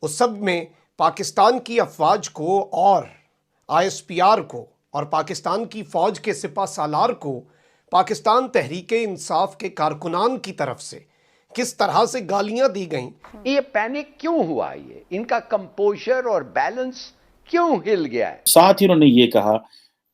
اس سب میں پاکستان کی افواج کو اور آئی ایس پی آر کو اور پاکستان کی فوج کے سپہ سالار کو پاکستان تحریک انصاف کے کارکنان کی طرف سے کس طرح سے گالیاں دی گئیں. یہ پینک کیوں ہوا؟ یہ ان کا کمپوزر اور بیلنس کیوں ہل گیا ہے؟ ساتھ ہی انہوں نے یہ کہا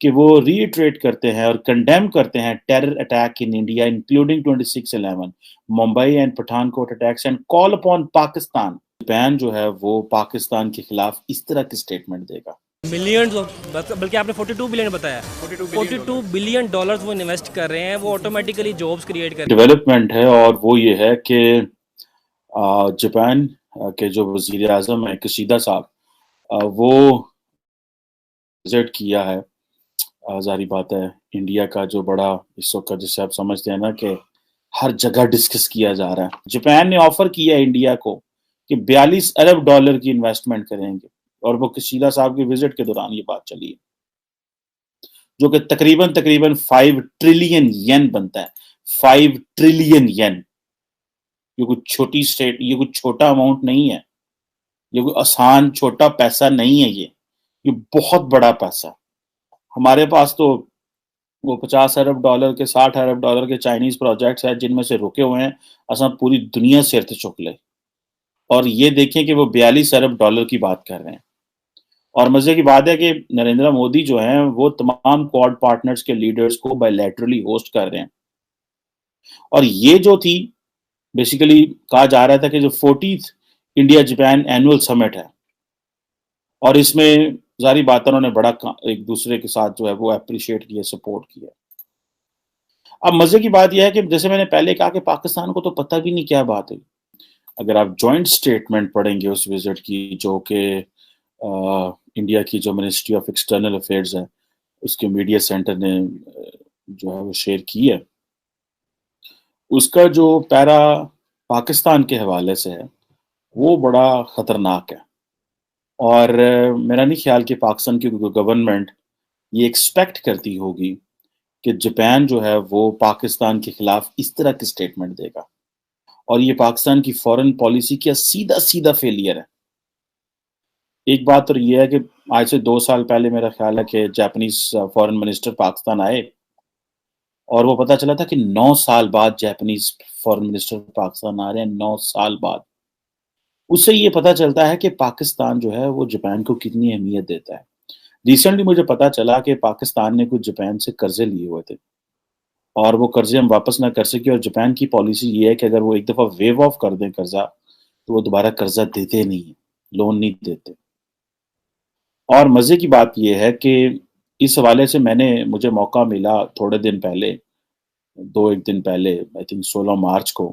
کہ وہ ریٹریٹ کرتے ہیں اور کنڈیم کرتے ہیں terror attack in India including 26/11 Mumbai and Pathankot attacks and call upon Pakistan. Japan جو ہے وہ پاکستان کے خلاف اس طرح کی سٹیٹمنٹ دے گا. ملینز بلکہ آپ نے 42 بلین بتایا، 42 بلین ڈالرز وہ انویسٹ کر رہے ہیں، وہ آٹومیٹیکلی جابز کریٹ کر رہے ہیں. ڈیولپمنٹ ہے اور وہ یہ ہے کہ جاپان کے جو وزیر اعظم ہیں کشیدا صاحب وہ وزٹ کیا ہے. ظاہری بات ہے انڈیا کا جو بڑا اس وقت جسے آپ سمجھتے ہیں نا کہ ہر جگہ ڈسکس کیا جا رہا ہے. جاپان نے آفر کیا انڈیا کو کہ 42 ارب ڈالر کی انویسٹمنٹ کریں گے، اور وہ کشیدا صاحب کے وزٹ کے دوران یہ بات چلی ہے، جو کہ تقریباً 5 ٹریلین ین بنتا ہے. 5 ٹریلین ین. یہ کوئی چھوٹی سٹیٹ، یہ کوئی چھوٹا اماؤنٹ نہیں ہے، یہ کوئی آسان چھوٹا پیسہ نہیں ہے، یہ بہت بڑا پیسہ. ہمارے پاس تو وہ 50 ارب ڈالر کے 60 ارب ڈالر کے چائنیز پروجیکٹس ہیں جن میں سے رکے ہوئے ہیں اصلا پوری دنیا سے ارتھ چک لے، اور یہ دیکھیں کہ وہ 42 ارب ڈالر کی بات کر رہے ہیں. اور مزے کی بات ہے کہ نریندر مودی جو ہیں وہ تمام کوڈ پارٹنرز کے لیڈرز کو بائیلیٹرلی ہوسٹ کر رہے ہیں. اور یہ جو تھی بیسیکلی کہا جا رہا تھا کہ جو 40th انڈیا جاپان اینول سمٹ ہے، اور اس میں ظاہری بات انہوں نے بڑا ایک دوسرے کے ساتھ جو ہے وہ اپریشیٹ کیا، سپورٹ کیا. اب مزے کی بات یہ ہے کہ جیسے میں نے پہلے کہا کہ پاکستان کو تو پتہ بھی نہیں کیا بات ہے. اگر آپ جوائنٹ سٹیٹمنٹ پڑھیں گے اس وزٹ کی جو کہ انڈیا کی جو منسٹری آف ایکسٹرنل افیئرز ہے اس کے میڈیا سینٹر نے جو ہے وہ شیئر کی ہے، اس کا جو پیرا پاکستان کے حوالے سے ہے وہ بڑا خطرناک ہے. اور میرا نہیں خیال کہ پاکستان کی گورنمنٹ یہ ایکسپیکٹ کرتی ہوگی کہ جاپان جو ہے وہ پاکستان کے خلاف اس طرح کی سٹیٹمنٹ دے گا. اور یہ پاکستان کی فورن پالیسی کا سیدھا فیلئر ہے. ایک بات اور یہ ہے کہ آج سے 2 سال پہلے میرا خیال ہے کہ جاپنیز فورن منسٹر پاکستان آئے، اور وہ پتہ چلا تھا کہ 9 سال بعد جاپنیز فورن منسٹر پاکستان آ رہے ہیں. 9 سال بعد. اس سے یہ پتہ چلتا ہے کہ پاکستان جو ہے وہ جاپان کو کتنی اہمیت دیتا ہے. ریسنٹلی مجھے پتہ چلا کہ پاکستان نے کچھ جاپان سے قرضے لیے ہوئے تھے، اور وہ قرضے ہم واپس نہ کر سکے، اور جاپان کی پالیسی یہ ہے کہ اگر وہ ایک دفعہ ویو آف کر دیں قرضہ تو وہ دوبارہ قرضہ دیتے نہیں، لون نہیں دیتے. اور مزے کی بات یہ ہے کہ اس حوالے سے مجھے موقع ملا تھوڑے دن پہلے، 1 دن پہلے آئی تھنک 16 مارچ کو،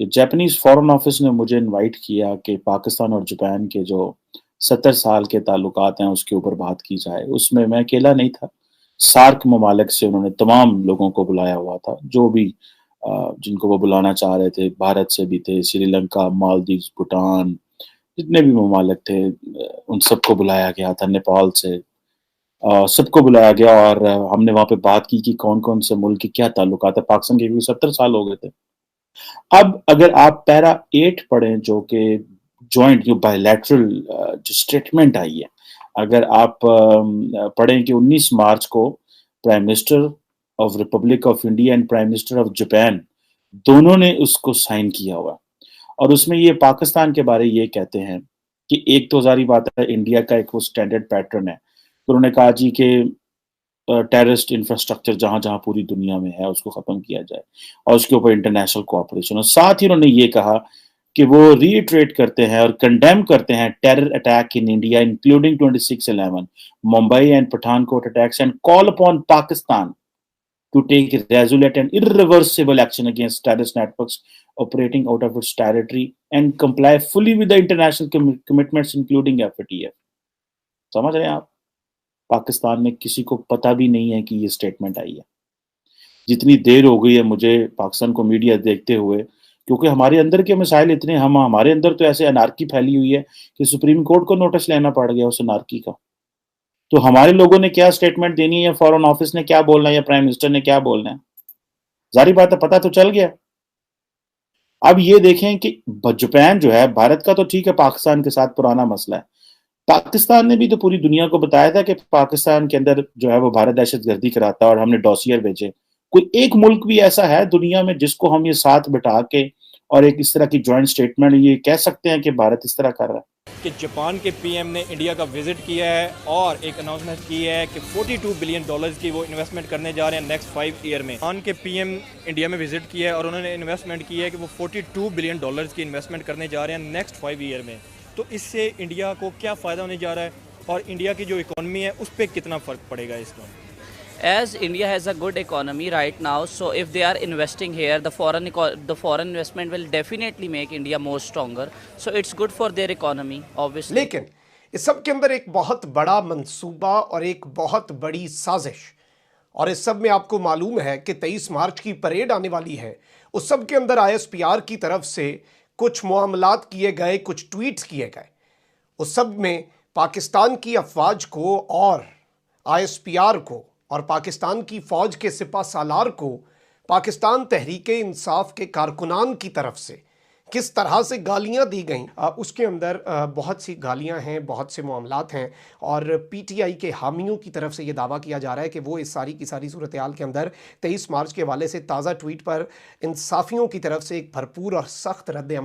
کہ جاپنیز فورن آفس نے مجھے انوائٹ کیا کہ پاکستان اور جاپان کے جو 70 سال کے تعلقات ہیں اس کے اوپر بات کی جائے. اس میں میں اکیلا نہیں تھا، سارک ممالک سے انہوں نے تمام لوگوں کو بلایا ہوا تھا، جو بھی جن کو وہ بلانا چاہ رہے تھے. بھارت سے بھی تھے، سری لنکا، مالدیوز، بھوٹان، جتنے بھی ممالک تھے ان سب کو بلایا گیا تھا. نیپال سے سب کو بلایا گیا، اور ہم نے وہاں پہ بات کی کہ کون کون سے ملک کے کیا تعلقات ہیں. پاکستان کے 70 سال ہو گئے تھے. اب اگر آپ پیرا 8 پڑھیں جو کہ جوائنٹ جو بائیلیٹرل جو سٹیٹمنٹ آئی ہے، اگر آپ پڑھیں کہ 19 مارچ کو prime minister of republic of India and prime minister of Japan دونوں نے اس کو سائن کیا ہوا، اور اس میں یہ پاکستان کے بارے یہ کہتے ہیں کہ ایک تو ظاہری بات ہے انڈیا کا ایک وہ سٹینڈرڈ پیٹرن ہے. انہوں نے کہا جی کہ ٹیررسٹ انفراسٹرکچر جہاں جہاں پوری دنیا میں ہے اس کو ختم کیا جائے، اور اس کے اوپر انٹرنیشنل کوآپریشن. اور ساتھ ہی انہوں نے یہ کہا کہ وہ ریٹریٹ کرتے ہیں اور کنڈیم کرتے ہیں terror attack in India including 26/11 Mumbai and Pathankot attacks and call upon Pakistan to take resolute and irreversible action against terrorist networks operating out of its territory and comply fully with the international commitments including FATF. سمجھ رہے ہیں آپ؟ پاکستان میں کسی کو پتہ بھی نہیں ہے کہ یہ سٹیٹمنٹ آئی ہے. جتنی دیر ہو گئی ہے مجھے پاکستان کو میڈیا دیکھتے ہوئے، کیونکہ ہمارے اندر کے مسائل اتنے ہمارے اندر تو ایسے انارکی پھیلی ہوئی ہے کہ سپریم کورٹ کو نوٹس لینا پڑ گیا اس انارکی کا. تو ہمارے لوگوں نے کیا سٹیٹمنٹ دینی ہے، یا فورن آفس نے کیا بولنا ہے، یا پرائم منسٹر نے کیا بولنا ہے؟ ظاہری بات ہے پتہ تو چل گیا. اب یہ دیکھیں کہ جاپان جو ہے بھارت کا تو ٹھیک ہے پاکستان کے ساتھ پرانا مسئلہ ہے، پاکستان نے بھی تو پوری دنیا کو بتایا تھا کہ پاکستان کے اندر جو ہے وہ بھارت دہشت گردی کراتا ہے اور ہم نے ڈوسیئر بھیجے. کوئی ایک ملک بھی ایسا ہے دنیا میں جس کو ہم یہ ساتھ بٹھا کے اور ایک اس طرح کی جوائنٹ سٹیٹمنٹ یہ کہہ سکتے ہیں کہ بھارت اس طرح کر رہا ہے؟ کہ جاپان کے پی ایم نے انڈیا کا وزٹ کیا ہے اور ایک اناؤنسمنٹ کی ہے کہ $42 بلین کی وہ انویسٹمنٹ کرنے جا رہے ہیں نیکسٹ 5 ایئر میں. جاپان کے پی ایم انڈیا میں وزٹ کیا ہے اور انہوں نے انویسٹمنٹ کی ہے کہ وہ $42 بلین کی انویسٹمنٹ کرنے جا رہے ہیں نیکسٹ 5 ایئر میں. تو اس سے انڈیا کو کیا فائدہ ہونے جا رہا ہے اور انڈیا کی جو اکانومی ہے اس پہ کتنا فرق پڑے گا اس کا؟ As India has a good economy right now, so if they are investing here, the foreign investment will definitely make India more stronger. So it's good for their economy, obviously. لیکن اس سب کے اندر ایک بہت بڑا منصوبہ اور ایک بہت بڑی سازش، اور اس سب میں آپ کو معلوم ہے کہ 23 مارچ کی پریڈ آنے والی ہے. اس سب کے اندر ISPR کی طرف سے کچھ معاملات کیے گئے، کچھ ٹویٹس کیے گئے. اس سب میں پاکستان کی افواج کو اور ISPR کو اور پاکستان کی فوج کے سپہ سالار کو پاکستان تحریک انصاف کے کارکنان کی طرف سے کس طرح سے گالیاں دی گئیں، اس کے اندر بہت سی گالیاں ہیں، بہت سے معاملات ہیں، اور PTI کے حامیوں کی طرف سے یہ دعویٰ کیا جا رہا ہے کہ وہ اس ساری کی ساری صورتحال کے اندر 23 مارچ کے حوالے سے تازہ ٹویٹ پر انصافیوں کی طرف سے ایک بھرپور اور سخت رد عمل